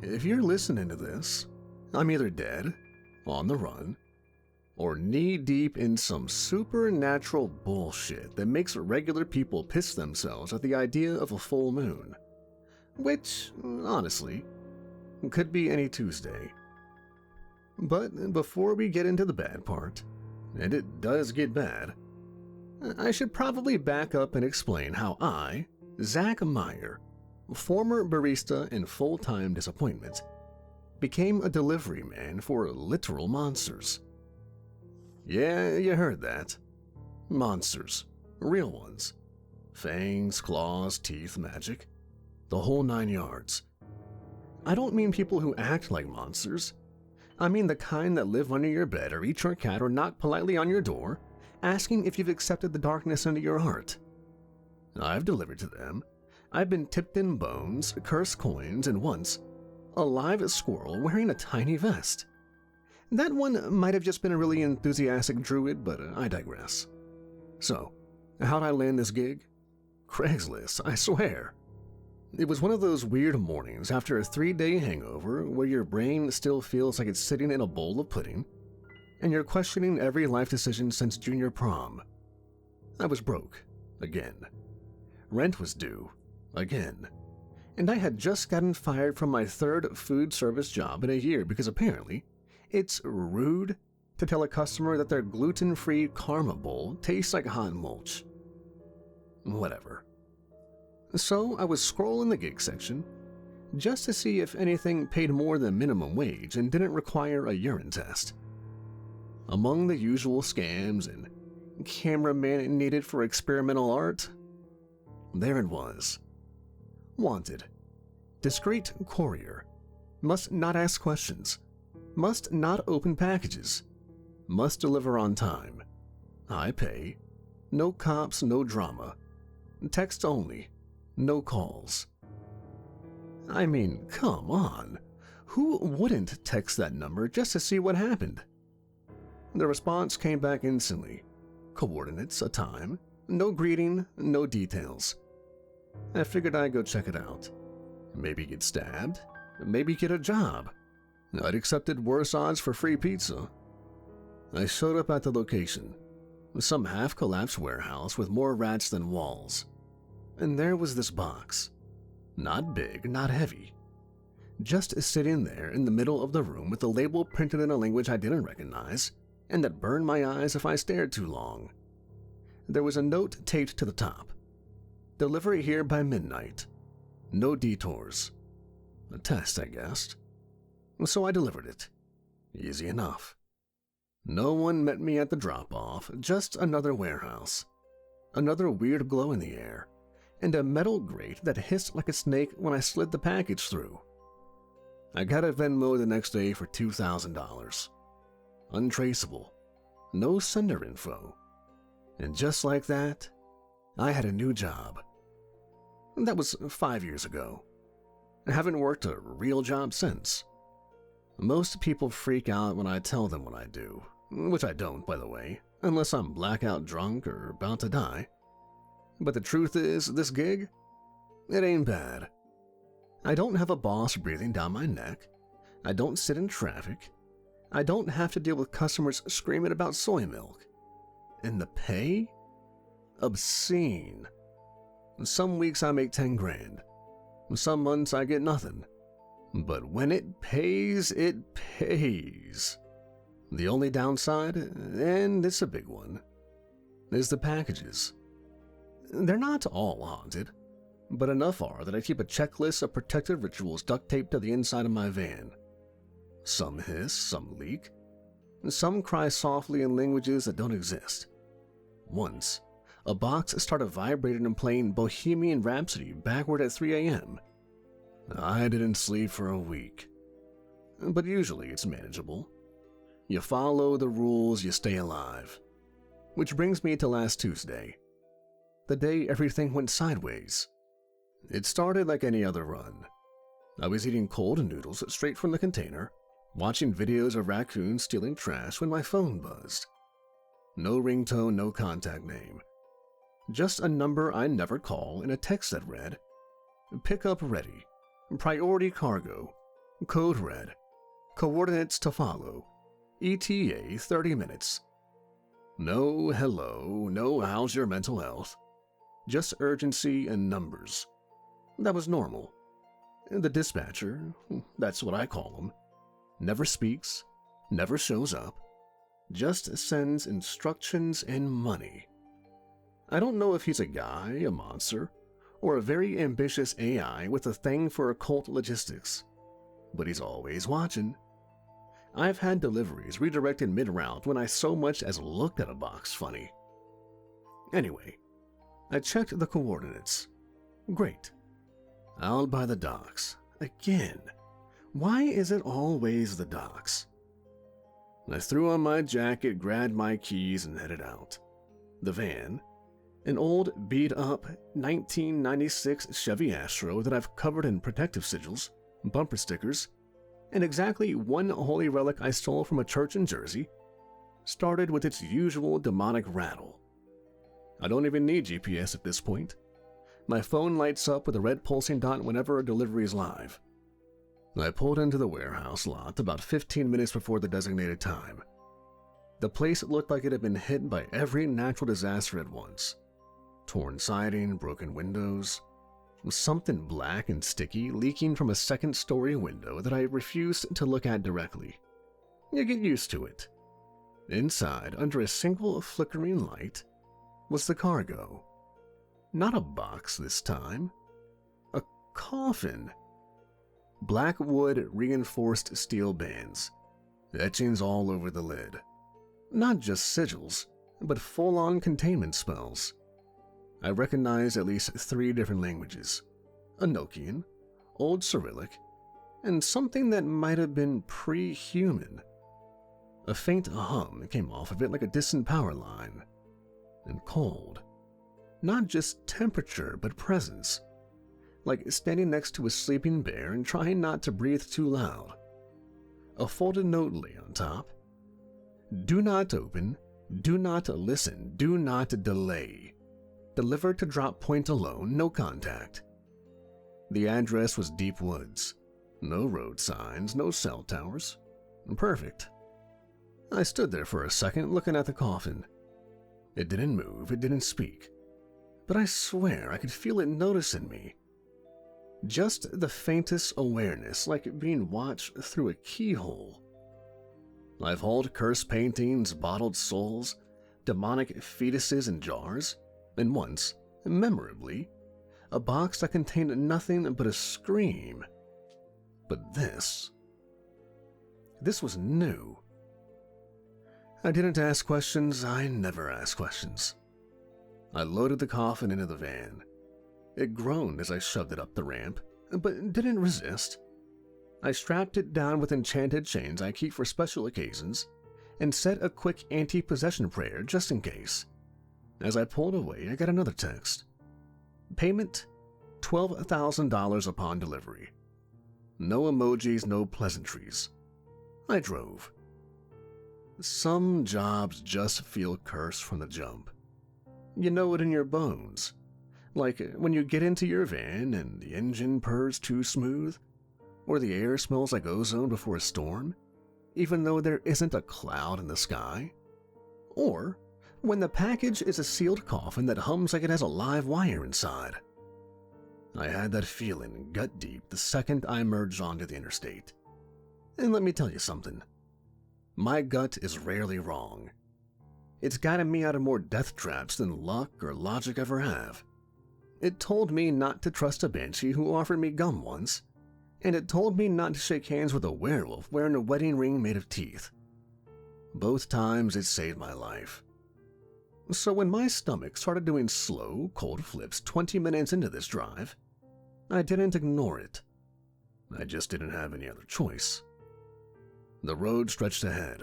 If you're listening to this, I'm either dead, on the run, or knee-deep in some supernatural bullshit that makes regular people piss themselves at the idea of a full moon. Which, honestly, could be any Tuesday. But before we get into the bad part, and it does get bad, I should probably back up and explain how I, Zach Meyer, former barista and full-time disappointment, became a delivery man for literal monsters. Yeah, you heard that. Monsters. Real ones. Fangs, claws, teeth, magic. The whole 9 yards. I don't mean people who act like monsters. I mean the kind that live under your bed or eat your cat or knock politely on your door, asking if you've accepted the darkness into your heart. I've delivered to them. I've been tipped in bones, cursed coins, and once, a live squirrel wearing a tiny vest. That one might have just been a really enthusiastic druid, but I digress. So, how'd I land this gig? Craigslist, I swear. It was one of those weird mornings after a 3-day hangover where your brain still feels like it's sitting in a bowl of pudding, and you're questioning every life decision since junior prom. I was broke, again. Rent was due, again. And I had just gotten fired from my 3rd food service job in a year because apparently it's rude to tell a customer that their gluten-free Karma bowl tastes like hot mulch. Whatever. So I was scrolling the gig section just to see if anything paid more than minimum wage and didn't require a urine test. Among the usual scams and cameraman needed for experimental art, there it was. Wanted. Discreet courier. Must not ask questions. Must not open packages. Must deliver on time. High pay. No cops, no drama. Text only. No calls. I mean, come on. Who wouldn't text that number just to see what happened? The response came back instantly. Coordinates, a time. No greeting, no details. I figured I'd go check it out. Maybe get stabbed. Maybe get a job. I'd accepted worse odds for free pizza. I showed up at the location. Some half-collapsed warehouse with more rats than walls. And there was this box. Not big, not heavy. Just sitting there in the middle of the room with a label printed in a language I didn't recognize, and that burned my eyes if I stared too long. There was a note taped to the top. Delivery here by midnight. No detours. A test, I guessed. So I delivered it. Easy enough. No one met me at the drop-off, just another warehouse. Another weird glow in the air, and a metal grate that hissed like a snake when I slid the package through. I got a Venmo the next day for $2,000. Untraceable. No sender info. And just like that, I had a new job. That was 5 years ago. I haven't worked a real job since. Most people freak out when I tell them what I do, which I don't, by the way, unless I'm blackout drunk or about to die. But the truth is, this gig, it ain't bad. I don't have a boss breathing down my neck. I don't sit in traffic. I don't have to deal with customers screaming about soy milk. And the pay? Obscene. Some weeks I make 10 grand. Some months I get nothing. But when it pays, it pays. The only downside, and it's a big one, is the packages. They're not all haunted, but enough are that I keep a checklist of protective rituals duct taped to the inside of my van. Some hiss, some leak. Some cry softly in languages that don't exist. Once, a box started vibrating and playing Bohemian Rhapsody backward at 3 a.m. I didn't sleep for a week. But usually it's manageable. You follow the rules, you stay alive. Which brings me to last Tuesday. The day everything went sideways. It started like any other run. I was eating cold noodles straight from the container, watching videos of raccoons stealing trash when my phone buzzed. No ringtone, no contact name. Just a number I never call and a text that read, "Pickup ready. Priority cargo. Code red. Coordinates to follow. ETA 30 minutes. No hello, no how's your mental health. Just urgency and numbers. That was normal. The dispatcher, that's what I call him, never speaks, never shows up, just sends instructions and money. I don't know if he's a guy, a monster, or a very ambitious AI with a thing for occult logistics, but he's always watching. I've had deliveries redirected mid-route when I so much as looked at a box funny. Anyway, I checked the coordinates. Great. Out by the docks. Again. Why is it always the docks? I threw on my jacket, grabbed my keys, and headed out. The van, an old, beat-up 1996 Chevy Astro that I've covered in protective sigils, bumper stickers, and exactly one holy relic I stole from a church in Jersey, started with its usual demonic rattle. I don't even need GPS at this point. My phone lights up with a red pulsing dot whenever a delivery is live. I pulled into the warehouse lot about 15 minutes before the designated time. The place looked like it had been hit by every natural disaster at once. Torn siding, broken windows, something black and sticky leaking from a second-story window that I refused to look at directly. You get used to it. Inside, under a single flickering light, was the cargo. Not a box this time. A coffin. Black wood reinforced steel bands. Etchings all over the lid. Not just sigils, but full-on containment spells. I recognized at least 3 different languages. Enochian, Old Cyrillic, and something that might have been pre-human. A faint hum came off of it like a distant power line. And cold. Not just temperature, but presence. Like standing next to a sleeping bear and trying not to breathe too loud. A folded note lay on top. Do not open, do not listen, do not delay. Delivered to drop point alone, no contact. The address was deep woods. No road signs, no cell towers. Perfect. I stood there for a second looking at the coffin. It didn't move, it didn't speak. But I swear I could feel it noticing me. Just the faintest awareness, like being watched through a keyhole. I've hauled cursed paintings, bottled souls, demonic fetuses in jars, and once, memorably, a box that contained nothing but a scream. But this was new. I didn't ask questions, I never ask questions. I loaded the coffin into the van. It groaned as I shoved it up the ramp, but didn't resist. I strapped it down with enchanted chains I keep for special occasions, and said a quick anti-possession prayer just in case. As I pulled away, I got another text. Payment, $12,000 upon delivery. No emojis, no pleasantries. I drove. Some jobs just feel cursed from the jump. You know it in your bones. Like when you get into your van and the engine purrs too smooth, or the air smells like ozone before a storm, even though there isn't a cloud in the sky. Or when the package is a sealed coffin that hums like it has a live wire inside. I had that feeling gut deep the second I emerged onto the interstate. And let me tell you something. My gut is rarely wrong. It's gotten me out of more death traps than luck or logic ever have. It told me not to trust a banshee who offered me gum once, and it told me not to shake hands with a werewolf wearing a wedding ring made of teeth. Both times it saved my life. So when my stomach started doing slow, cold flips 20 minutes into this drive, I didn't ignore it. I just didn't have any other choice. The road stretched ahead,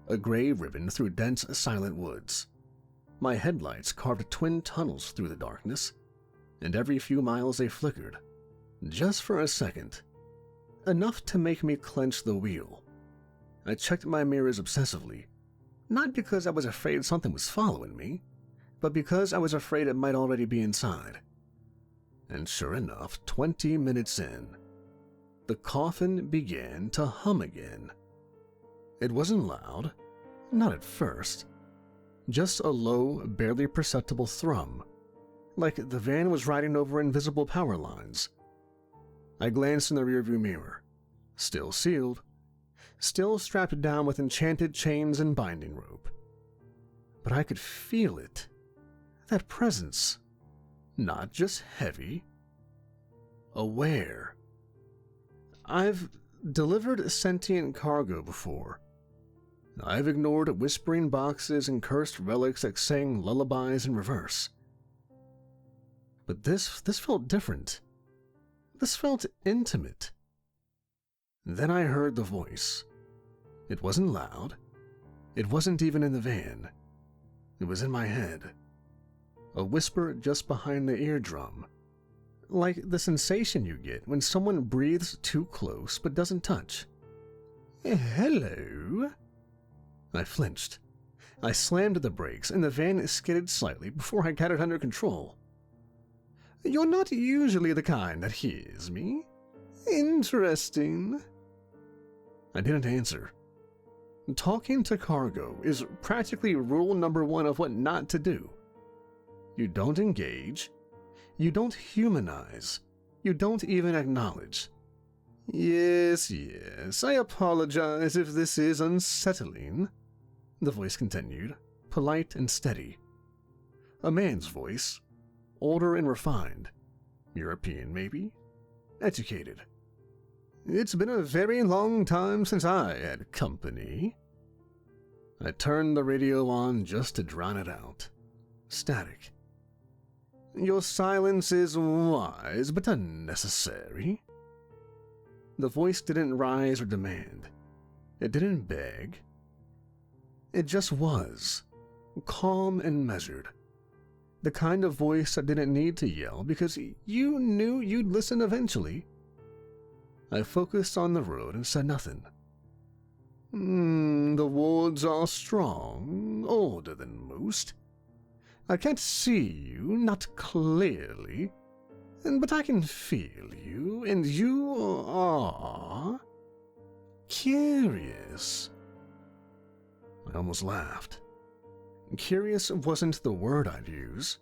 a gray ribbon through dense, silent woods. My headlights carved twin tunnels through the darkness, and every few miles they flickered, just for a second, enough to make me clench the wheel. I checked my mirrors obsessively, not because I was afraid something was following me, but because I was afraid it might already be inside. And sure enough, 20 minutes in, the coffin began to hum again. It wasn't loud, not at first, just a low, barely perceptible thrum, like the van was riding over invisible power lines. I glanced in the rearview mirror, still sealed, still strapped down with enchanted chains and binding rope. But I could feel it, that presence, not just heavy, aware. I've delivered sentient cargo before. I've ignored whispering boxes and cursed relics that sang lullabies in reverse. But this felt different. This felt intimate. Then I heard the voice. It wasn't loud. It wasn't even in the van. It was in my head. A whisper just behind the eardrum. Like the sensation you get when someone breathes too close but doesn't touch. Hello? I flinched. I slammed the brakes and the van skidded slightly before I got it under control. You're not usually the kind that hears me. Interesting. I didn't answer. Talking to cargo is practically rule number 1 of what not to do. You don't engage. You don't humanize. You don't even acknowledge. Yes, I apologize if this is unsettling, the voice continued, polite and steady. A man's voice, older and refined. European, maybe? Educated. It's been a very long time since I had company. I turned the radio on just to drown it out. Static. Your silence is wise, but unnecessary. The voice didn't rise or demand. It didn't beg. It just was, calm and measured. The kind of voice that didn't need to yell because you knew you'd listen eventually. I focused on the road and said nothing. The wards are strong, older than most. I can't see you, not clearly, but I can feel you, and you are curious. I almost laughed. Curious wasn't the word I'd use.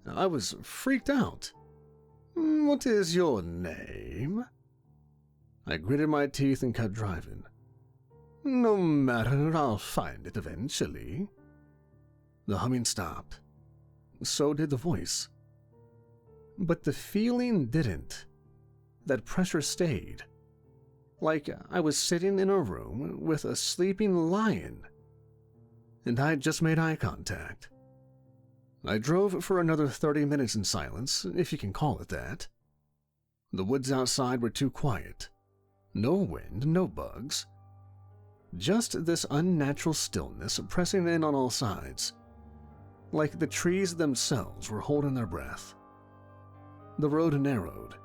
I was freaked out. What is your name? I gritted my teeth and kept driving. No matter, I'll find it eventually. The humming stopped. So did the voice. But the feeling didn't. That pressure stayed. Like I was sitting in a room with a sleeping lion. And I'd just made eye contact. I drove for another 30 minutes in silence, if you can call it that. The woods outside were too quiet. No wind, no bugs. Just this unnatural stillness pressing in on all sides. Like the trees themselves were holding their breath. The road narrowed.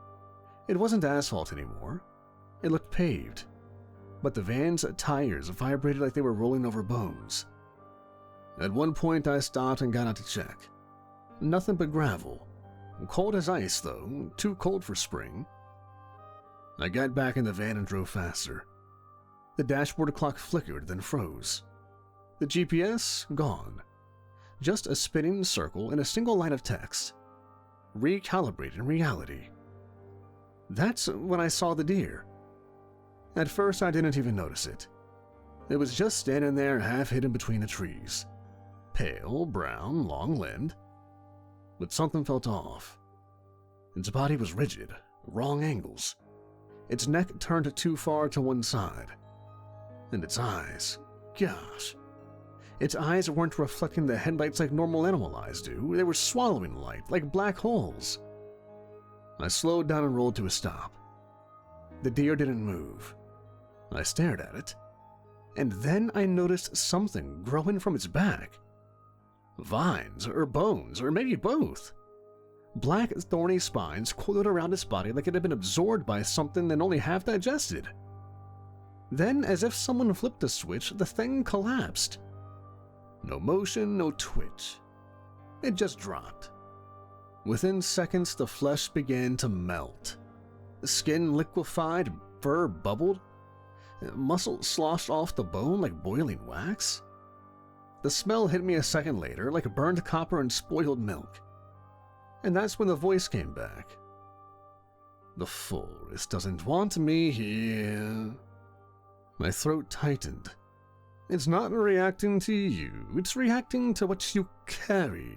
It wasn't asphalt anymore. It looked paved. But the van's tires vibrated like they were rolling over bones. At one point I stopped and got out to check. Nothing but gravel. Cold as ice, though. Too cold for spring. I got back in the van and drove faster. The dashboard clock flickered, then froze. The GPS, gone. Just a spinning circle and a single line of text. Recalibrating reality. That's when I saw the deer. At first I didn't even notice it. It was just standing there half hidden between the trees. Pale, brown, long-limbed. But something felt off. Its body was rigid, wrong angles. Its neck turned too far to one side. And its eyes, gosh. Its eyes weren't reflecting the headlights like normal animal eyes do. They were swallowing light, like black holes. I slowed down and rolled to a stop. The deer didn't move. I stared at it. And then I noticed something growing from its back. Vines, or bones, or maybe both. Black, thorny spines coiled around its body like it had been absorbed by something and only half digested. Then, as if someone flipped a switch, the thing collapsed. No motion, no twitch. It just dropped. Within seconds, the flesh began to melt. The skin liquefied, Fur bubbled, muscle sloshed off the bone like boiling wax. The smell hit me a second later like burned copper and spoiled milk. And that's when the voice came back. The forest doesn't want me here. My throat tightened. It's not reacting to you, it's reacting to what you carry.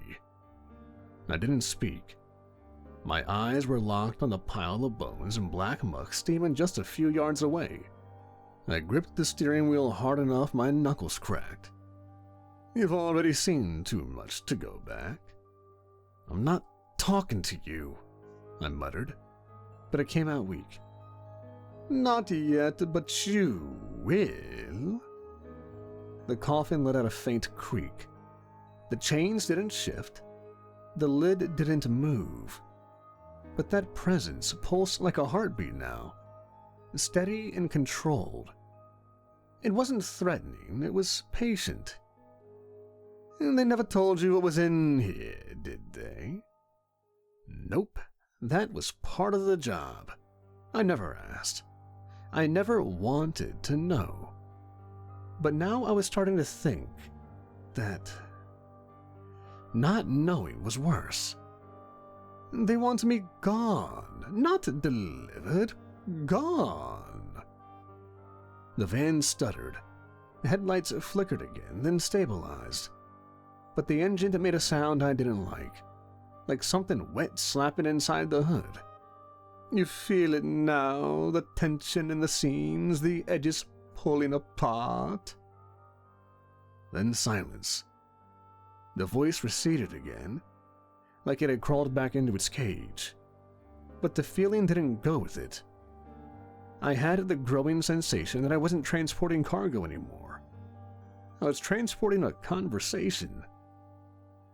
I didn't speak. My eyes were locked on the pile of bones and black muck steaming just a few yards away. I gripped the steering wheel hard enough my knuckles cracked. You've already seen too much to go back. I'm not talking to you, I muttered, but it came out weak. Not yet, but you will. The coffin let out a faint creak. The chains didn't shift. The lid didn't move. But that presence pulsed like a heartbeat now, steady and controlled. It wasn't threatening, it was patient. And they never told you what was in here, did they? Nope, that was part of the job. I never asked. I never wanted to know. But now I was starting to think that not knowing was worse. They want me gone, not delivered, gone. The van stuttered. Headlights flickered again, then stabilized. But the engine made a sound I didn't like something wet slapping inside the hood. You feel it now, the tension in the seams, the edges pulling apart. Then silence. The voice receded again, like it had crawled back into its cage. But the feeling didn't go with it. I had the growing sensation that I wasn't transporting cargo anymore. I was transporting a conversation.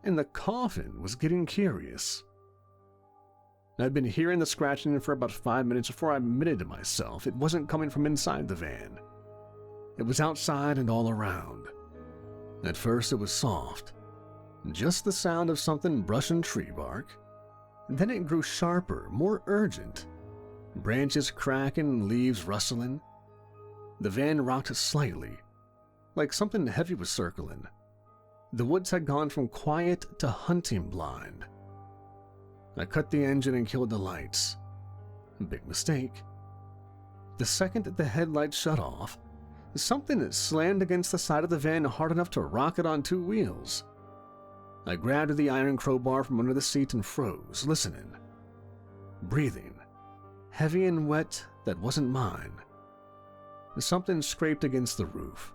And the coffin was getting curious. I'd been hearing the scratching for about 5 minutes before I admitted to myself it wasn't coming from inside the van. It was outside and all around. At first it was soft, just the sound of something brushing tree bark. Then it grew sharper, more urgent. Branches cracking, leaves rustling. The van rocked slightly, like something heavy was circling. The woods had gone from quiet to hunting blind. I cut the engine and killed the lights. Big mistake. The second the headlights shut off, something slammed against the side of the van hard enough to rock it on 2 wheels. I grabbed the iron crowbar from under the seat and froze, listening. Breathing. Heavy and wet that wasn't mine. Something scraped against the roof.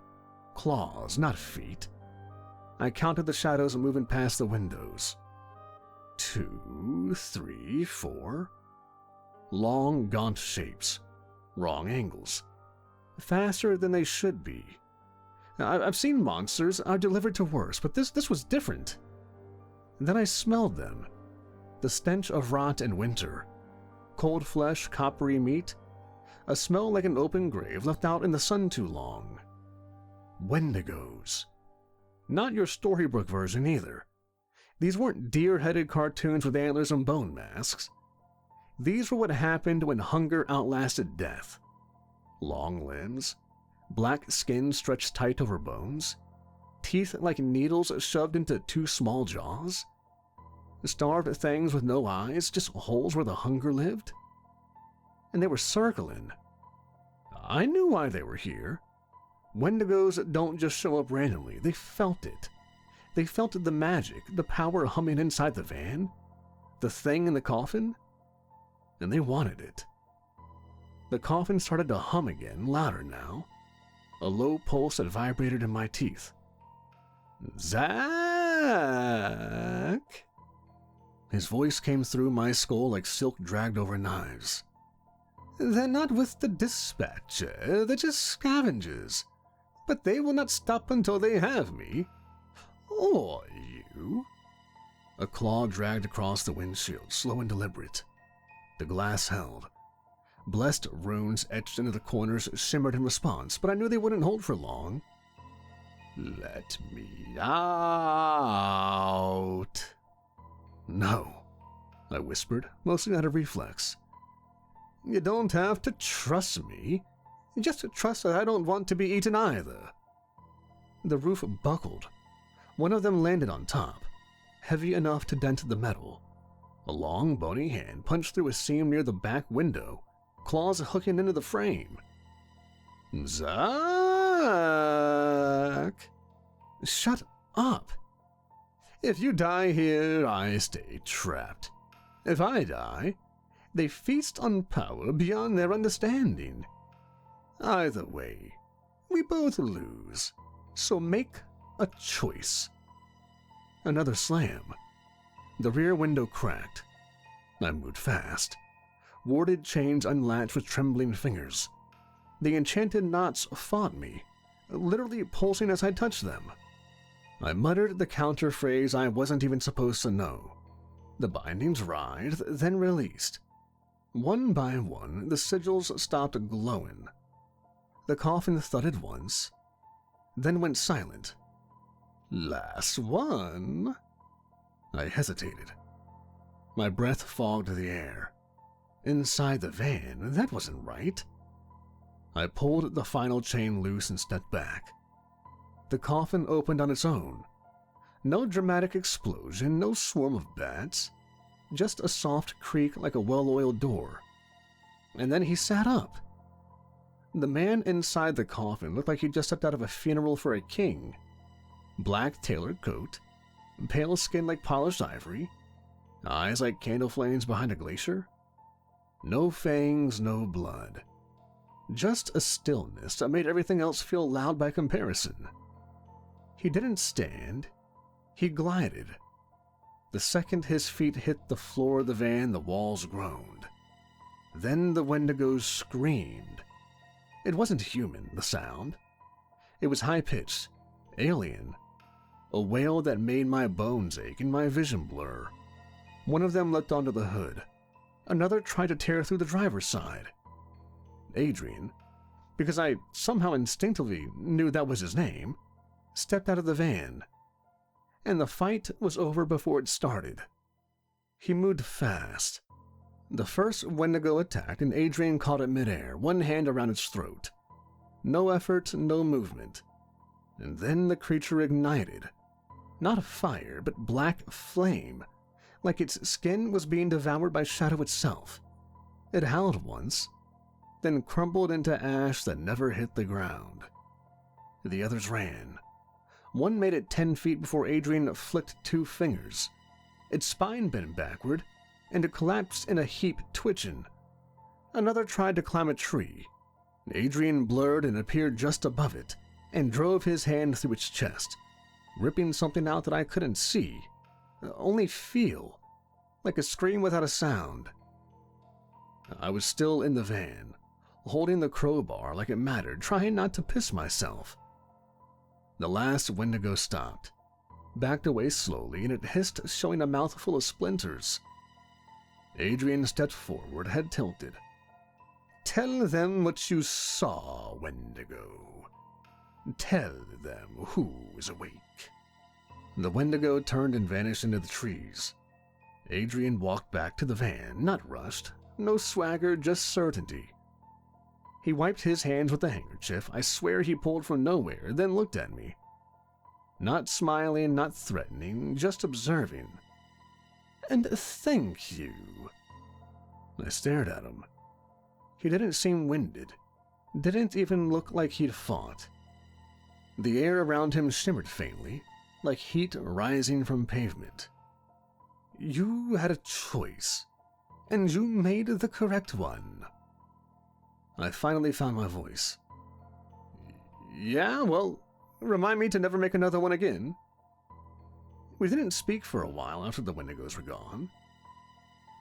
Claws, not feet. I counted the shadows moving past the windows. 2, 3, 4. Long, gaunt shapes. Wrong angles. Faster than they should be. I've seen monsters, I've delivered to worse, but this was different. And then I smelled them. The stench of rot and winter. Cold flesh, coppery meat. A smell like an open grave left out in the sun too long. Wendigos. Not your storybook version either. These weren't deer-headed cartoons with antlers and bone masks. These were what happened when hunger outlasted death. Long limbs, black skin stretched tight over bones, teeth like needles shoved into 2 small jaws. Starved things with no eyes, just holes where the hunger lived. And they were circling. I knew why they were here. Wendigos don't just show up randomly, they felt it. They felt the magic, the power humming inside the van, the thing in the coffin, and they wanted it. The coffin started to hum again, louder now, a low pulse that vibrated in my teeth. Zach? His voice came through my skull like silk dragged over knives. They're not with the dispatcher, they're just scavengers. But they will not stop until they have me. Or you. A claw dragged across the windshield, slow and deliberate. The glass held. Blessed runes etched into the corners shimmered in response, but I knew they wouldn't hold for long. Let me out. No, I whispered, mostly out of reflex. You don't have to trust me. Just trust that I don't want to be eaten either. The roof buckled. One of them landed on top, heavy enough to dent the metal. A long, bony hand punched through a seam near the back window, claws hooking into the frame. Zach! Shut up! If you die here, I stay trapped. If I die, they feast on power beyond their understanding. Either way, we both lose, so make a choice. Another slam. The rear window cracked. I moved fast. Warded chains unlatched with trembling fingers. The enchanted knots fought me, literally pulsing as I touched them. I muttered the counter phrase I wasn't even supposed to know. The bindings writhed, then released. One by one, the sigils stopped glowing. The coffin thudded once, then went silent. Last one. I hesitated. My breath fogged the air. Inside the van, that wasn't right. I pulled the final chain loose and stepped back. The coffin opened on its own. No dramatic explosion, no swarm of bats. Just a soft creak like a well-oiled door. And then he sat up. The man inside the coffin looked like he just stepped out of a funeral for a king. Black tailored coat, pale skin like polished ivory, eyes like candle flames behind a glacier. No fangs, no blood. Just a stillness that made everything else feel loud by comparison. He didn't stand, he glided. The second his feet hit the floor of the van, the walls groaned. Then the Wendigos screamed. It wasn't human, the sound. It was high-pitched, alien. A wail that made my bones ache and my vision blur. One of them leapt onto the hood. Another tried to tear through the driver's side. Adrian, because I somehow instinctively knew that was his name, stepped out of the van. And the fight was over before it started. He moved fast. The first Wendigo attacked and Adrian caught it midair, one hand around its throat. No effort, no movement. And then the creature ignited. Not fire, but black flame, like its skin was being devoured by shadow itself. It howled once, then crumbled into ash that never hit the ground. The others ran. One made it 10 feet before Adrian flicked 2 fingers. Its spine bent backward, and it collapsed in a heap, twitching. Another tried to climb a tree. Adrian blurred and appeared just above it, and drove his hand through its chest, ripping something out that I couldn't see, only feel, like a scream without a sound. I was still in the van, holding the crowbar like it mattered, trying not to piss myself. The last Wendigo stopped, backed away slowly, and it hissed, showing a mouthful of splinters. Adrian stepped forward, head tilted. Tell them what you saw, Wendigo. Tell them who's awake. The Wendigo turned and vanished into the trees. Adrian walked back to the van, not rushed, no swagger, just certainty. He wiped his hands with a handkerchief I swear he pulled from nowhere, then looked at me. Not smiling, not threatening, just observing. And thank you. I stared at him. He didn't seem winded, didn't even look like he'd fought. The air around him shimmered faintly, like heat rising from pavement. You had a choice, and you made the correct one. I finally found my voice. Yeah, well, remind me to never make another one again. We didn't speak for a while after the Wendigos were gone.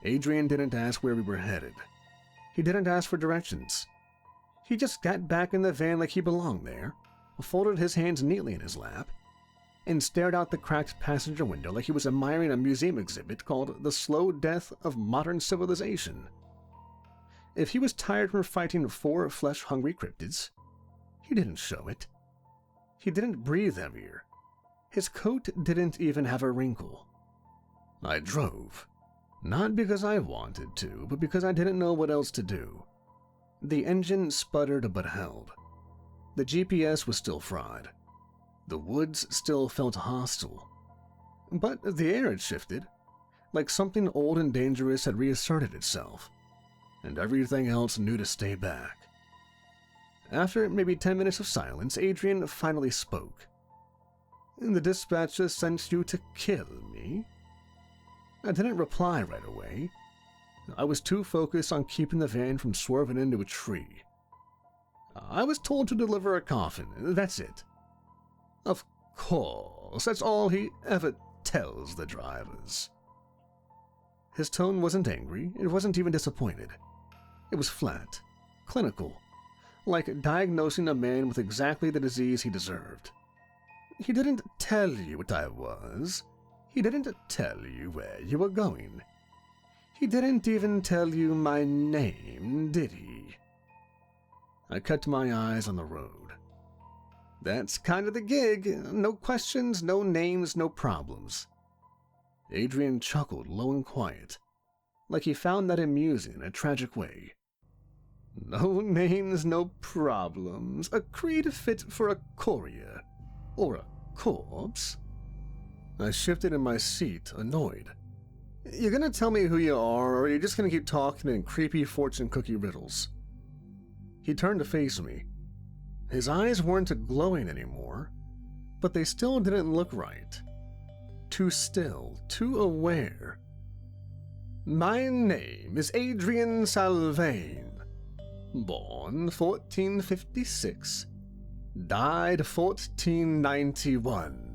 Adrian didn't ask where we were headed. He didn't ask for directions. He just got back in the van like he belonged there, folded his hands neatly in his lap, and stared out the cracked passenger window like he was admiring a museum exhibit called The Slow Death of Modern Civilization. If he was tired from fighting 4 flesh-hungry cryptids, he didn't show it. He didn't breathe heavier. His coat didn't even have a wrinkle. I drove. Not because I wanted to, but because I didn't know what else to do. The engine sputtered but held. The GPS was still fried. The woods still felt hostile. But the air had shifted, like something old and dangerous had reasserted itself, and everything else knew to stay back. After maybe 10 minutes of silence, Adrian finally spoke. "The dispatcher sent you to kill me?" I didn't reply right away. I was too focused on keeping the van from swerving into a tree. "I was told to deliver a coffin, that's it." "Of course, that's all he ever tells the drivers." His tone wasn't angry, it wasn't even disappointed. It was flat, clinical, like diagnosing a man with exactly the disease he deserved. "He didn't tell you what I was. He didn't tell you where you were going. He didn't even tell you my name, did he?" I kept my eyes on the road. "That's kind of the gig. No questions, no names, no problems." Adrian chuckled low and quiet, like he found that amusing in a tragic way. "No names, no problems. A creed fit for a courier. Or a corpse?" I shifted in my seat, annoyed. "You're gonna tell me who you are, or are you just gonna keep talking in creepy fortune cookie riddles?" He turned to face me. His eyes weren't glowing anymore, but they still didn't look right. Too still, too aware. "My name is Adrian Salvain. Born 1456. Died 1491.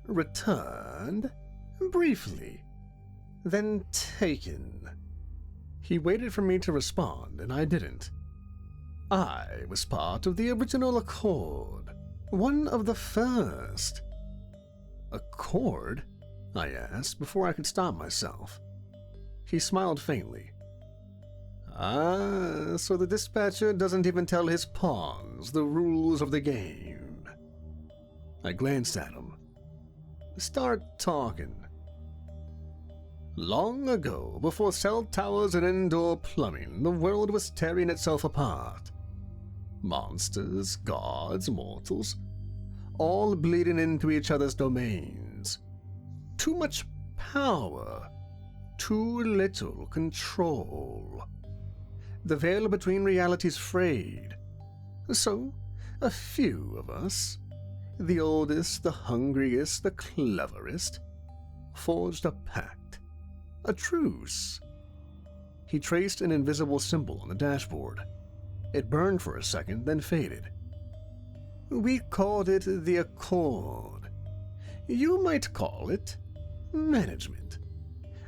Returned briefly. Then taken." He waited for me to respond, and I didn't. "I was part of the original Accord. One of the first." "Accord?" I asked before I could stop myself. He smiled faintly. "Ah, so the dispatcher doesn't even tell his pawns the rules of the game." I glanced at him. "Start talking." "Long ago, before cell towers and indoor plumbing, the world was tearing itself apart. Monsters, gods, mortals, all bleeding into each other's domains. Too much power, too little control. The veil between realities frayed. So, a few of us, the oldest, the hungriest, the cleverest, forged a pact, a truce." He traced an invisible symbol on the dashboard. It burned for a second, then faded. "We called it the Accord. You might call it management.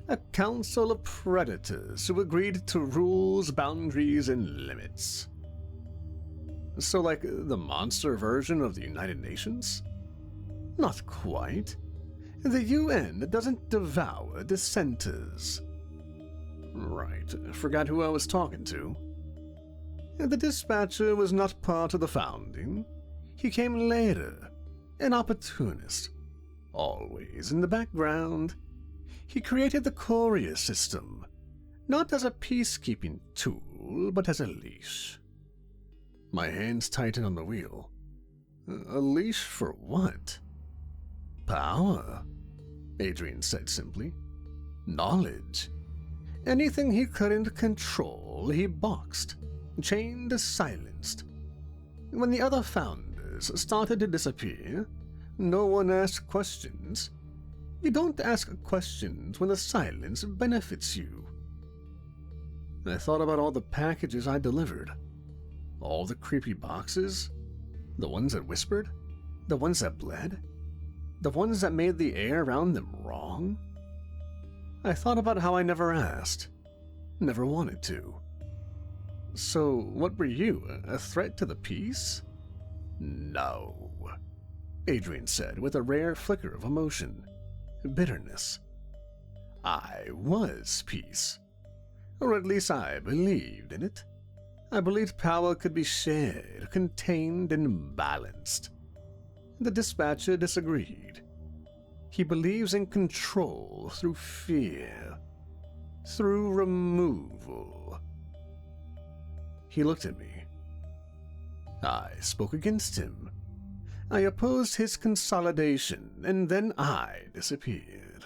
A council of predators who agreed to rules, boundaries, and limits." "So like the monster version of the United Nations?" "Not quite. The UN doesn't devour dissenters." "Right. Forgot who I was talking to." "The dispatcher was not part of the founding. He came later. An opportunist. Always in the background. He created the courier system, not as a peacekeeping tool, but as a leash." My hands tightened on the wheel. "A leash for what?" "Power," Adrian said simply. "Knowledge. Anything he couldn't control, he boxed, chained, silenced. When the other founders started to disappear, no one asked questions. You don't ask questions when the silence benefits you." I thought about all the packages I delivered. All the creepy boxes. The ones that whispered. The ones that bled. The ones that made the air around them wrong. I thought about how I never asked. Never wanted to. "So, what were you, a threat to the peace?" "No," Adrian said with a rare flicker of emotion. Bitterness. "I was peace. Or at least I believed in it. I believed power could be shared, contained, and balanced." The dispatcher disagreed. He believes in control through fear. through removal. He looked at me. I spoke against him. I opposed his consolidation, and then I disappeared.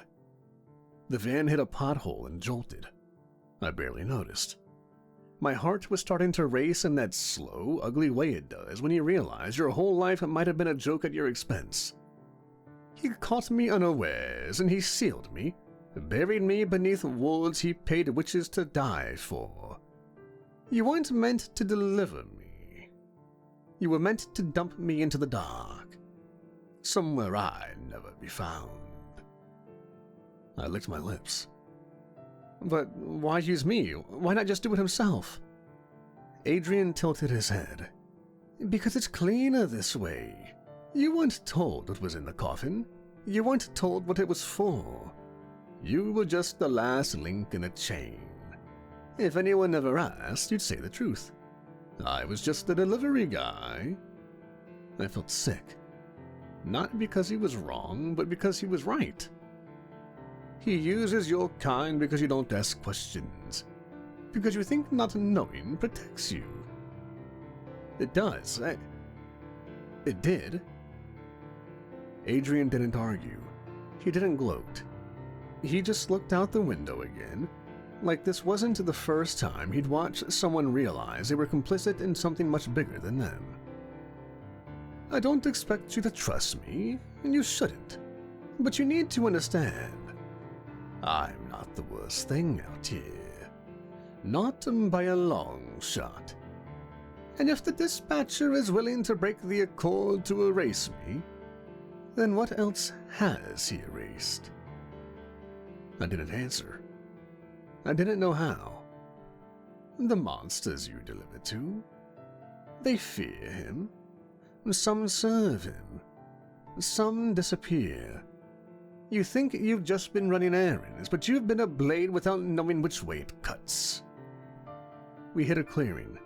The van hit a pothole and jolted. I barely noticed. My heart was starting to race in that slow, ugly way it does when you realize your whole life might have been a joke at your expense. He caught me unawares, and he sealed me, buried me beneath woods he paid witches to die for. You weren't meant to deliver me. You were meant to dump me into the dark, somewhere I'd never be found. I licked my lips. But why use me? Why not just do it himself? Adrian tilted his head. Because it's cleaner this way. You weren't told what was in the coffin. You weren't told what it was for. You were just the last link in a chain. If anyone ever asked, you'd say the truth. I was just the delivery guy. I felt sick. Not because he was wrong, but because he was right. He uses your kind because you don't ask questions. Because you think not knowing protects you. It does. It did. Adrian didn't argue. He didn't gloat. He just looked out the window again, like this wasn't the first time he'd watched someone realize they were complicit in something much bigger than them. I don't expect you to trust me, and you shouldn't. But you need to understand. I'm not the worst thing out here. Not by a long shot. And if the dispatcher is willing to break the accord to erase me, then what else has he erased? I didn't answer. I didn't know how. The monsters you deliver to, they fear him. Some serve him. Some disappear. You think you've just been running errands, but you've been a blade without knowing which way it cuts. We hit a clearing.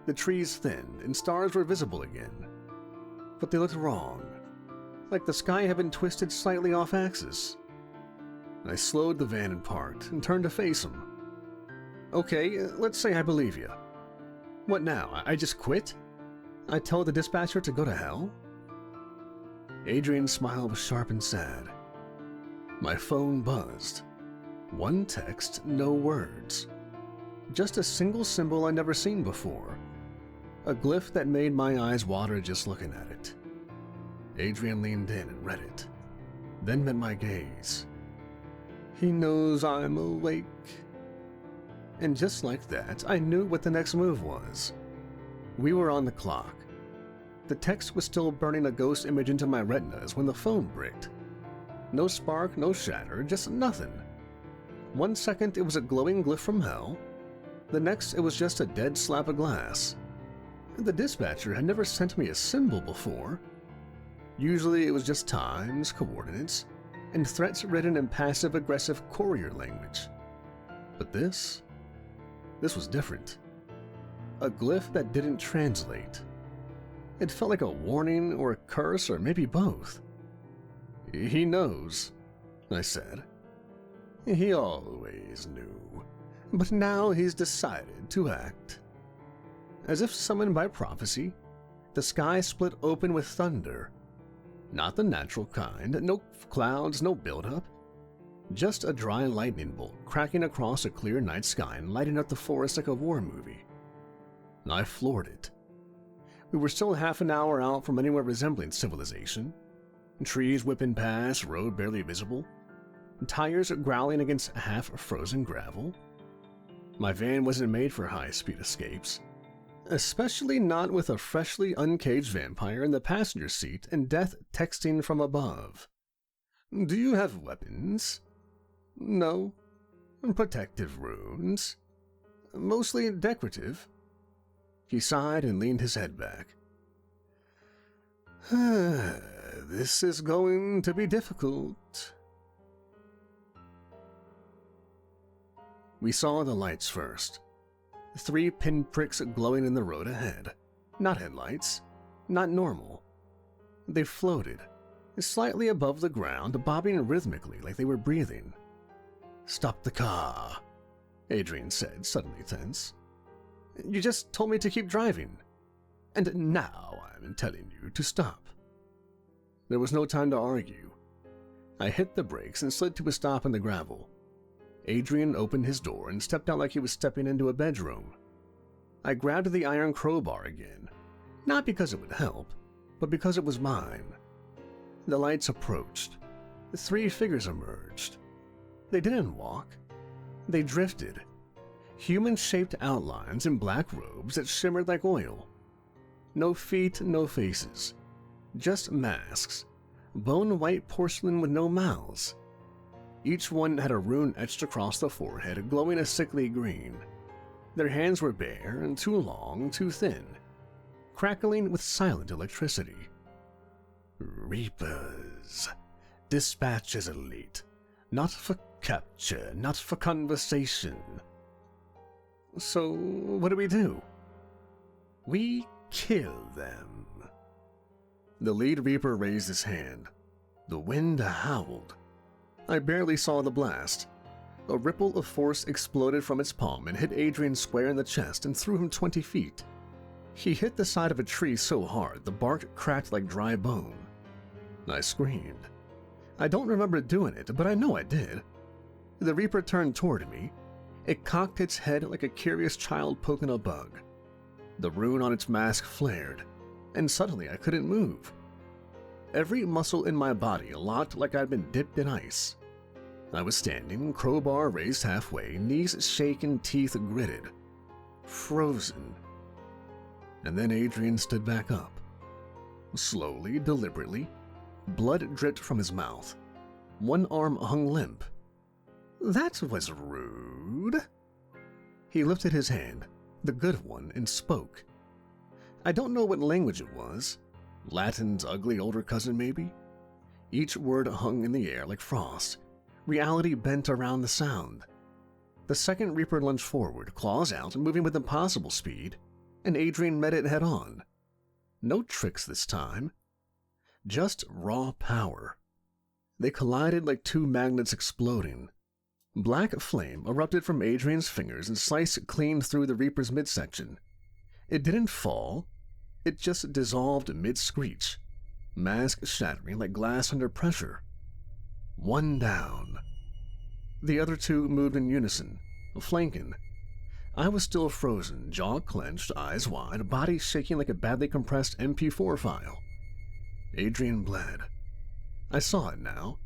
The trees thinned, and stars were visible again. But they looked wrong, like the sky had been twisted slightly off axis. I slowed the van and parked, and turned to face him. Okay, let's say I believe you. What now? I just quit? I tell the dispatcher to go to hell? Adrian's smile was sharp and sad. My phone buzzed. One text, no words. Just a single symbol I'd never seen before. A glyph that made my eyes water just looking at it. Adrian leaned in and read it, then met my gaze. He knows I'm awake. And just like that, I knew what the next move was. We were on the clock. The text was still burning a ghost image into my retinas when the phone bricked. No spark, no shatter, just nothing. 1 second it was a glowing glyph from hell. The next it was just a dead slab of glass. The dispatcher had never sent me a symbol before. Usually it was just times, coordinates, and threats written in passive-aggressive courier language. But this was different. A glyph that didn't translate. It felt like a warning or a curse or maybe both. He knows, I said. He always knew, but now he's decided to act. As if summoned by prophecy, the sky split open with thunder. Not the natural kind, no clouds, no buildup. Just a dry lightning bolt cracking across a clear night sky and lighting up the forest like a war movie. I floored it. We were still half an hour out from anywhere resembling civilization. Trees whipping past, road barely visible. Tires growling against half-frozen gravel. My van wasn't made for high-speed escapes. Especially not with a freshly uncaged vampire in the passenger seat and death texting from above. Do you have weapons? No. Protective runes? Mostly decorative. He sighed and leaned his head back. This is going to be difficult. We saw the lights first. 3 pinpricks glowing in the road ahead. Not headlights. Not normal. They floated, slightly above the ground, bobbing rhythmically like they were breathing. Stop the car, Adrian said, suddenly tense. "You just told me to keep driving. And now I'm telling you to stop." There was no time to argue. I hit the brakes and slid to a stop in the gravel. Adrian opened his door and stepped out like he was stepping into a bedroom. I grabbed the iron crowbar again, not because it would help, but because it was mine. The lights approached. 3 figures emerged. They didn't walk. They drifted. Human-shaped outlines in black robes that shimmered like oil. No feet, no faces. Just masks. Bone-white porcelain with no mouths. Each one had a rune etched across the forehead, glowing a sickly green. Their hands were bare and too long, too thin, crackling with silent electricity. "Reapers. Dispatch is elite. Not for capture, not for conversation." "So, what do we do?" "We kill them." The lead reaper raised his hand. The wind howled. I barely saw the blast. A ripple of force exploded from its palm and hit Adrian square in the chest and threw him 20 feet. He hit the side of a tree so hard the bark cracked like dry bone. I screamed. I don't remember doing it, but I know I did. The reaper turned toward me. It cocked its head like a curious child poking a bug. The rune on its mask flared, and suddenly I couldn't move. Every muscle in my body locked like I'd been dipped in ice. I was standing, crowbar raised halfway, knees shaken, teeth gritted. Frozen. And then Adrian stood back up. Slowly, deliberately, blood dripped from his mouth. One arm hung limp. "That was rude." He lifted his hand, the good one, and spoke. I don't know what language it was. Latin's ugly older cousin, maybe? Each word hung in the air like frost. Reality bent around the sound. The second reaper lunged forward, claws out, moving with impossible speed, and Adrian met it head-on. No tricks this time. Just raw power. They collided like 2 magnets exploding. Black flame erupted from Adrian's fingers and sliced clean through the reaper's midsection. It didn't fall. It just dissolved mid-screech, mask shattering like glass under pressure. One down. The other 2 moved in unison, flanking. I was still frozen, jaw clenched, eyes wide, body shaking like a badly compressed MP4 file. Adrian bled. I saw it now,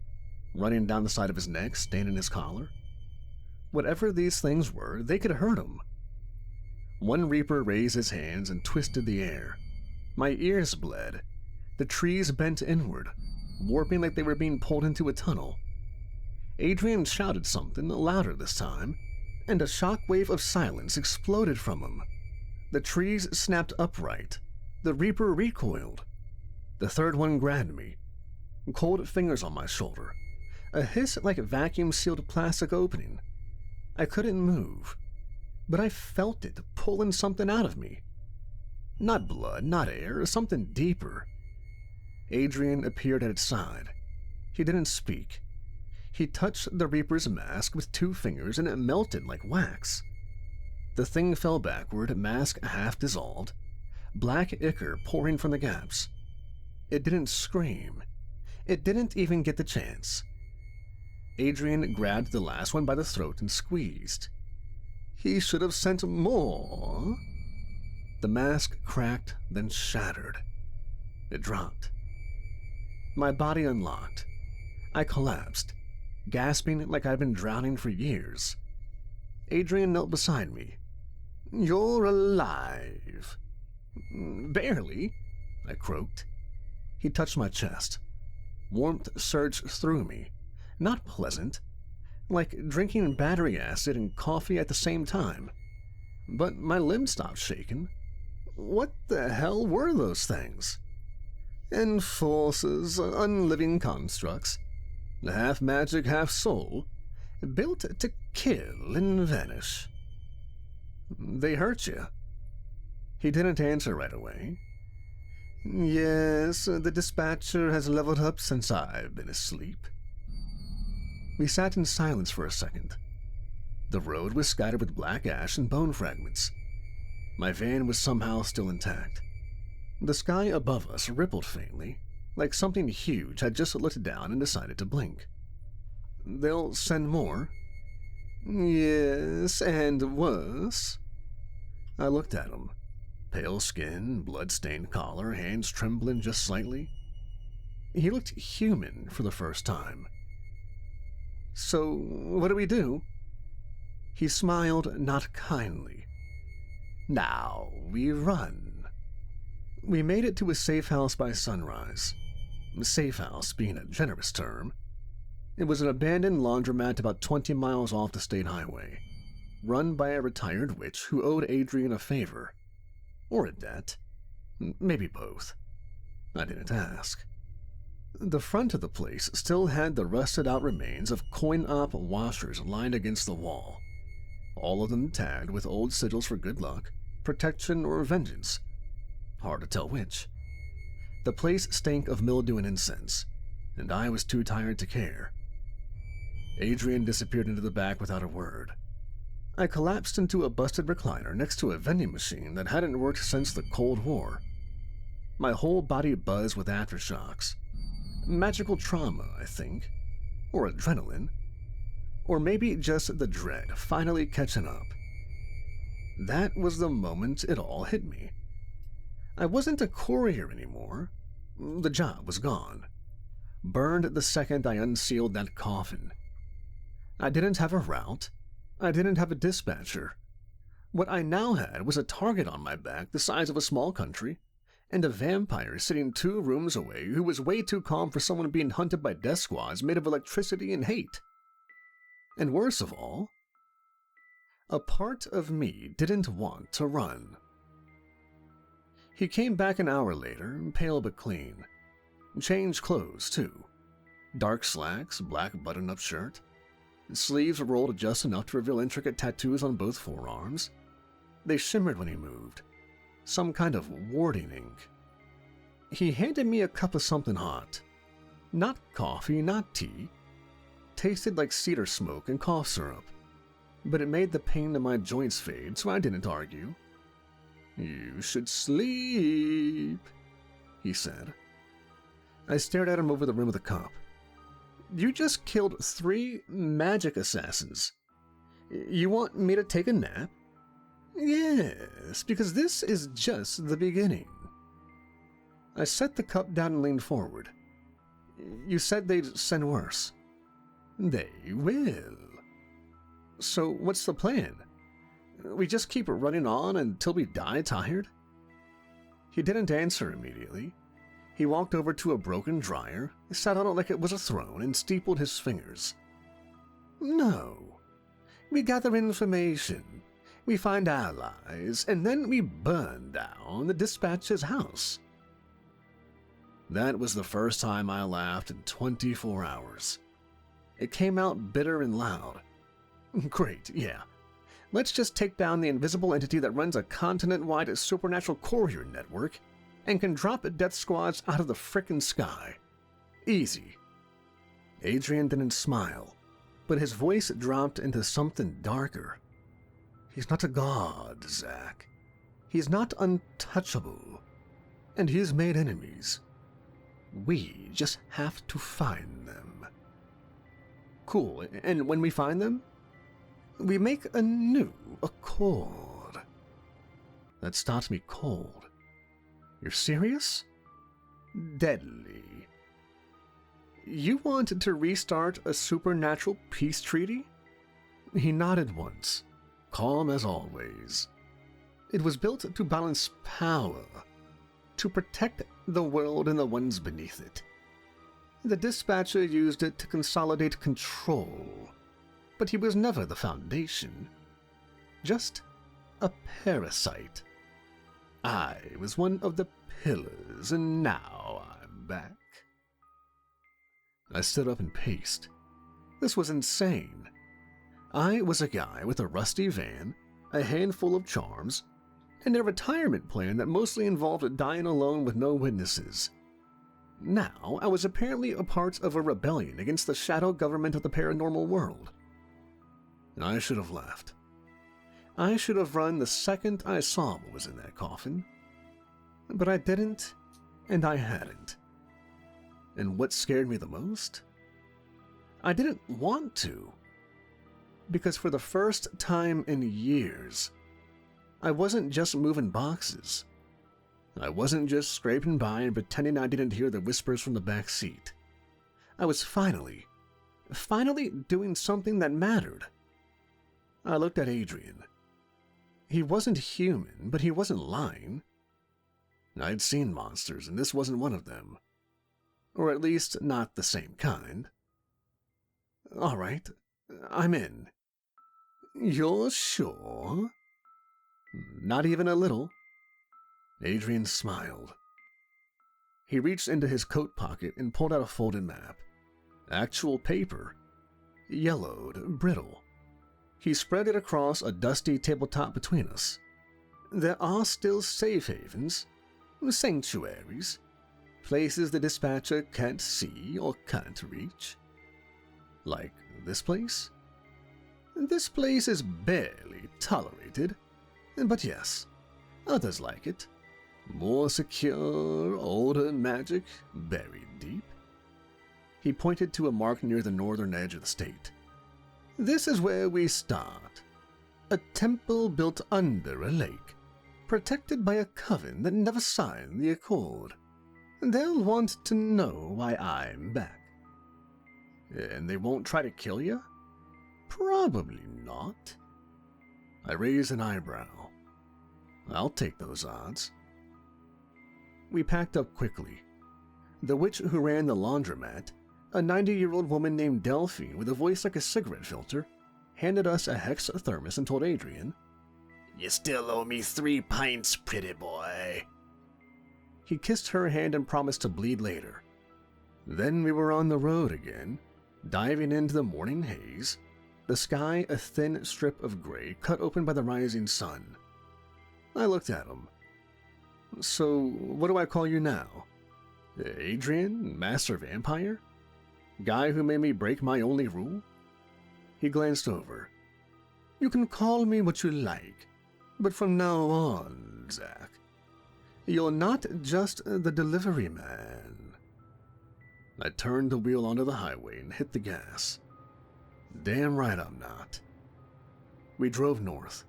running down the side of his neck, staining his collar. Whatever these things were, they could hurt him. One reaper raised his hands and twisted the air. My ears bled. The trees bent inward, warping like they were being pulled into a tunnel. Adrian shouted something, louder this time, and a shockwave of silence exploded from him. The trees snapped upright. The reaper recoiled. The third one grabbed me. Cold fingers on my shoulder. A hiss like a vacuum-sealed plastic opening. I couldn't move, but I felt it pulling something out of me. Not blood, not air, something deeper. Adrian appeared at its side. He didn't speak. He touched the reaper's mask with 2 fingers and it melted like wax. The thing fell backward, mask half dissolved, black ichor pouring from the gaps. It didn't scream. It didn't even get the chance. Adrian grabbed the last one by the throat and squeezed. He should have sent more. The mask cracked, then shattered. It dropped. My body unlocked. I collapsed, gasping like I'd been drowning for years. Adrian knelt beside me. "You're alive." "Barely," I croaked. He touched my chest. Warmth surged through me. Not pleasant. Like drinking battery acid and coffee at the same time. But my limbs stopped shaking. What the hell were those things? Enforcers, unliving constructs. Half magic, half soul. Built to kill and vanish. They hurt you. He didn't answer right away. Yes, the dispatcher has leveled up since I've been asleep. We sat in silence for a second. The road was scattered with black ash and bone fragments. My van was somehow still intact. The sky above us rippled faintly, like something huge had just looked down and decided to blink. They'll send more? Yes, and worse. I looked at him. Pale skin, blood-stained collar, hands trembling just slightly. He looked human for the first time. So, what do we do? He smiled not kindly. Now we run. We made it to a safe house by sunrise. Safe house being a generous term. It was an abandoned laundromat about 20 miles off the state highway, run by a retired witch who owed Adrian a favor. Or a debt. Maybe both. I didn't ask. The front of the place still had the rusted-out remains of coin-op washers lined against the wall, all of them tagged with old sigils for good luck, protection, or vengeance. Hard to tell which. The place stank of mildew and incense, and I was too tired to care. Adrian disappeared into the back without a word. I collapsed into a busted recliner next to a vending machine that hadn't worked since the Cold War. My whole body buzzed with aftershocks. Magical trauma, I think. Or adrenaline. Or maybe just the dread finally catching up. That was the moment it all hit me. I wasn't a courier anymore. The job was gone. Burned the second I unsealed that coffin. I didn't have a route. I didn't have a dispatcher. What I now had was a target on my back the size of a small country, and a vampire sitting 2 rooms away who was way too calm for someone being hunted by death squads made of electricity and hate. And worse of all, a part of me didn't want to run. He came back an hour later, pale but clean. Changed clothes, too. Dark slacks, black button-up shirt. Sleeves rolled just enough to reveal intricate tattoos on both forearms. They shimmered when he moved. Some kind of warding ink. He handed me a cup of something hot. Not coffee, not tea. Tasted like cedar smoke and cough syrup. But it made the pain in my joints fade, so I didn't argue. You should sleep, he said. I stared at him over the rim of the cup. You just killed 3 magic assassins. You want me to take a nap? Yes, because this is just the beginning. I set the cup down and leaned forward. You said they'd send worse. They will. So what's the plan? We just keep running on until we die tired? He didn't answer immediately. He walked over to a broken dryer, sat on it like it was a throne, and steepled his fingers. No. We gather information. We find allies, and then we burn down the dispatcher's house. That was the first time I laughed in 24 hours. It came out bitter and loud. Great, yeah. Let's just take down the invisible entity that runs a continent-wide supernatural courier network and can drop death squads out of the frickin' sky. Easy. Adrian didn't smile, but his voice dropped into something darker. He's not a god, Zach. He's not untouchable. And he's made enemies. We just have to find them. Cool, and when we find them, we make a new accord. That stops me cold. You're serious? Deadly. You want to restart a supernatural peace treaty? He nodded once, calm as always. It was built to balance power, to protect the world and the ones beneath it. The dispatcher used it to consolidate control, but he was never the foundation. Just a parasite. I was one of the pillars, and now I'm back. I stood up and paced. This was insane. I was a guy with a rusty van, a handful of charms, and a retirement plan that mostly involved dying alone with no witnesses. Now I was apparently a part of a rebellion against the shadow government of the paranormal world. I should have left. I should have run the second I saw what was in that coffin. But I didn't, and I hadn't. And what scared me the most? I didn't want to. Because for the first time in years, I wasn't just moving boxes. I wasn't just scraping by and pretending I didn't hear the whispers from the back seat. I was finally doing something that mattered. I looked at Adrian. He wasn't human, but he wasn't lying. I'd seen monsters, and this wasn't one of them. Or at least not the same kind. All right, I'm in. You're sure? Not even a little. Adrian smiled. He reached into his coat pocket and pulled out a folded map. Actual paper. Yellowed, brittle. He spread it across a dusty tabletop between us. There are still safe havens, sanctuaries, places the dispatcher can't see or can't reach. Like this place? This place is barely tolerated, but yes, others like it. More secure, older magic, buried deep. He pointed to a mark near the northern edge of the state. This is where we start. A temple built under a lake, protected by a coven that never signed the accord. They'll want to know why I'm back. And they won't try to kill you? Probably not. I raised an eyebrow. I'll take those odds. We packed up quickly. The witch who ran the laundromat, a 90-year-old woman named Delphi with a voice like a cigarette filter, handed us a hex thermos and told Adrian, "You still owe me 3 pints, pretty boy." He kissed her hand and promised to bleed later. Then we were on the road again, diving into the morning haze, the sky a thin strip of gray cut open by the rising sun. I looked at him. "So, what do I call you now? Adrian, Master Vampire? Guy who made me break my only rule?" He glanced over. "You can call me what you like, but from now on, Zach, you're not just the delivery man." I turned the wheel onto the highway and hit the gas. Damn right I'm not. We drove north.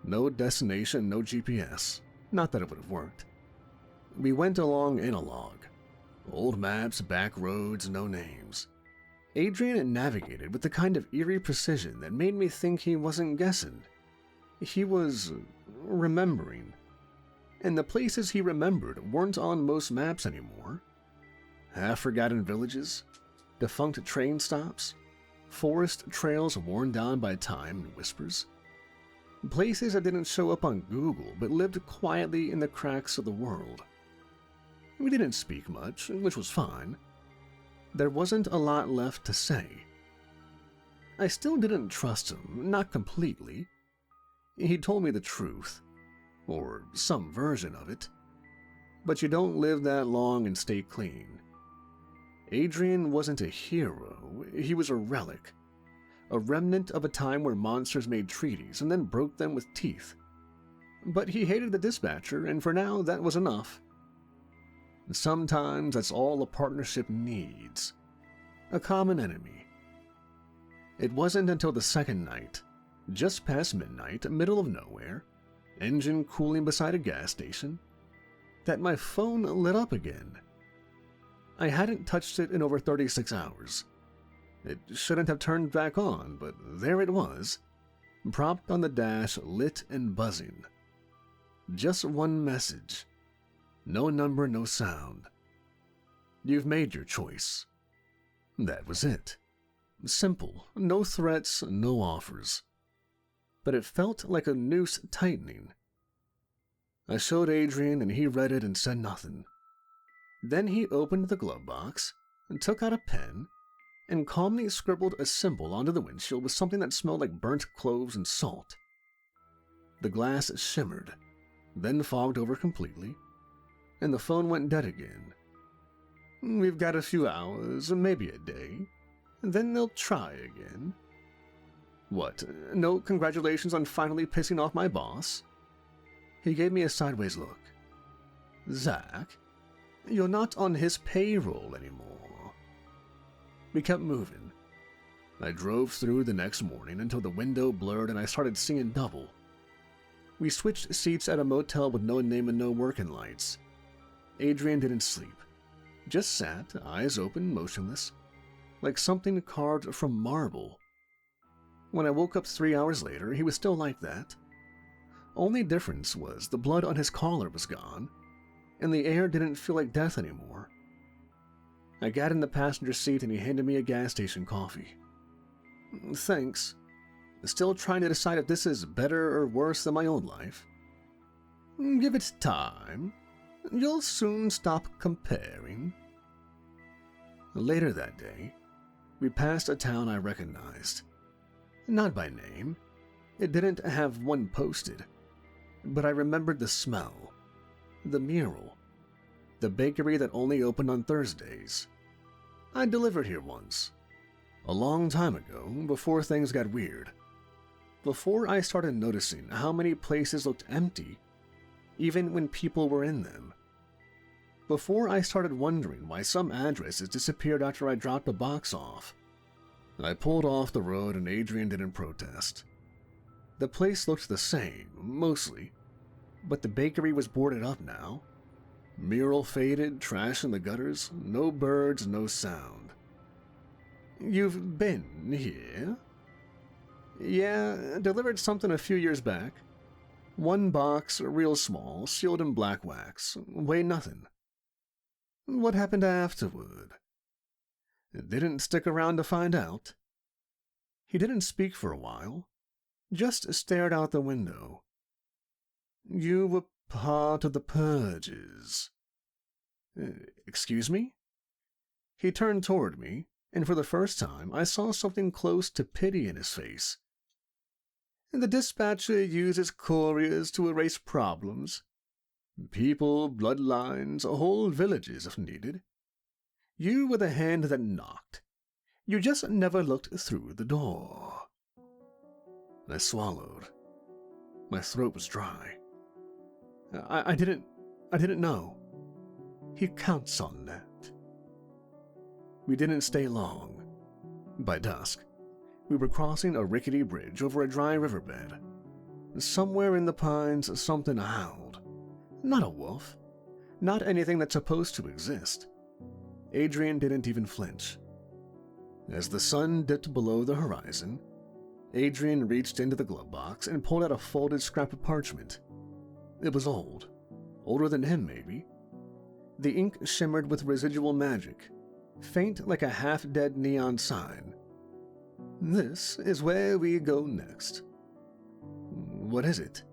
No destination, no GPS. Not that it would have worked. We went along analog. Old maps, back roads, no names. Adrian navigated with the kind of eerie precision that made me think he wasn't guessing. He was remembering. And the places he remembered weren't on most maps anymore. Half-forgotten villages, defunct train stops, forest trails worn down by time and whispers. Places that didn't show up on Google but lived quietly in the cracks of the world. We didn't speak much, which was fine. There wasn't a lot left to say. I still didn't trust him, not completely. He told me the truth, or some version of it. But you don't live that long and stay clean. Adrian wasn't a hero, he was a relic. A remnant of a time where monsters made treaties and then broke them with teeth. But he hated the dispatcher, and for now that was enough. Sometimes that's all a partnership needs. A common enemy. It wasn't until the second night, just past midnight, middle of nowhere, engine cooling beside a gas station, that my phone lit up again. I hadn't touched it in over 36 hours. It shouldn't have turned back on, but there it was, propped on the dash, lit and buzzing. Just one message. No number, no sound. "You've made your choice." That was it. Simple, no threats, no offers. But it felt like a noose tightening. I showed Adrian and he read it and said nothing. Then he opened the glove box and took out a pen and calmly scribbled a symbol onto the windshield with something that smelled like burnt cloves and salt. The glass shimmered, then fogged over completely, and the phone went dead again. "We've got a few hours, maybe a day, and then they'll try again." What, no congratulations on finally pissing off my boss? He gave me a sideways look. Zach, you're not on his payroll anymore. We kept moving. I drove through the next morning until the window blurred and I started seeing double. We switched seats at a motel with no name and no working lights. Adrian didn't sleep, just sat, eyes open, motionless, like something carved from marble. When I woke up 3 hours later, he was still like that. Only difference was the blood on his collar was gone, and the air didn't feel like death anymore. I got in the passenger seat and he handed me a gas station coffee. Thanks. Still trying to decide if this is better or worse than my own life. Give it time. You'll soon stop comparing. Later that day, we passed a town I recognized. Not by name. It didn't have one posted. But I remembered the smell. The mural. The bakery that only opened on Thursdays. I delivered here once. A long time ago, before things got weird. Before I started noticing how many places looked empty, even when people were in them. Before I started wondering why some addresses disappeared after I dropped a box off. I pulled off the road and Adrian didn't protest. The place looked the same, mostly, but the bakery was boarded up now. Mural faded, trash in the gutters, no birds, no sound. You've been here? Yeah, delivered something a few years back. One box, real small, sealed in black wax, weighed nothing. What happened afterward? Didn't stick around to find out. He didn't speak for a while, just stared out the window. You were part of the purges. Excuse me? He turned toward me, and for the first time I saw something close to pity in his face. The dispatcher uses couriers to erase problems. People, bloodlines, whole villages if needed. You were the hand that knocked. You just never looked through the door. I swallowed. My throat was dry. I didn't know. He counts on that. We didn't stay long. By dusk, we were crossing a rickety bridge over a dry riverbed. Somewhere in the pines, something howled. Not a wolf. Not anything that's supposed to exist. Adrian didn't even flinch. As the sun dipped below the horizon, Adrian reached into the glove box and pulled out a folded scrap of parchment. It was old. Older than him, maybe. The ink shimmered with residual magic, faint like a half-dead neon sign. This is where we go next. What is it?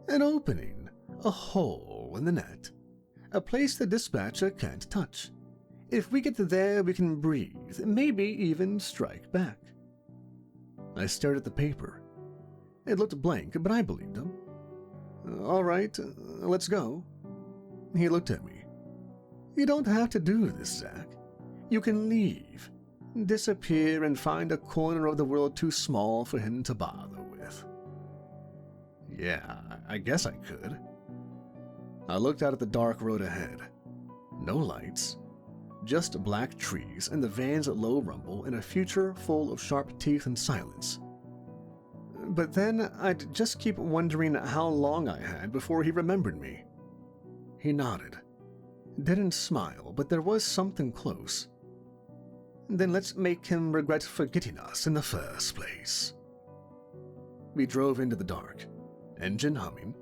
An opening, a hole in the net, a place the dispatcher can't touch. If we get there, we can breathe, maybe even strike back. I stared at the paper. It looked blank, but I believed him. All right, let's go. He looked at me. You don't have to do this, Zach. You can leave, disappear, and find a corner of the world too small for him to bother with. Yeah, I guess I could. I looked out at the dark road ahead. No lights, just black trees and the van's low rumble in a future full of sharp teeth and silence. But then I'd just keep wondering how long I had before he remembered me. He nodded. Didn't smile, but there was something close. Then let's make him regret forgetting us in the first place. We drove into the dark, engine humming,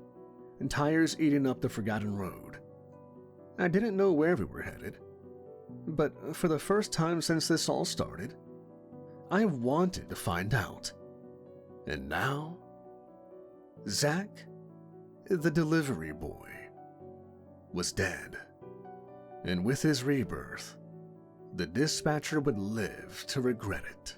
and tires eating up the forgotten road. I didn't know where we were headed, but for the first time since this all started, I wanted to find out. And now, Zach, the delivery boy, was dead. And with his rebirth, the dispatcher would live to regret it.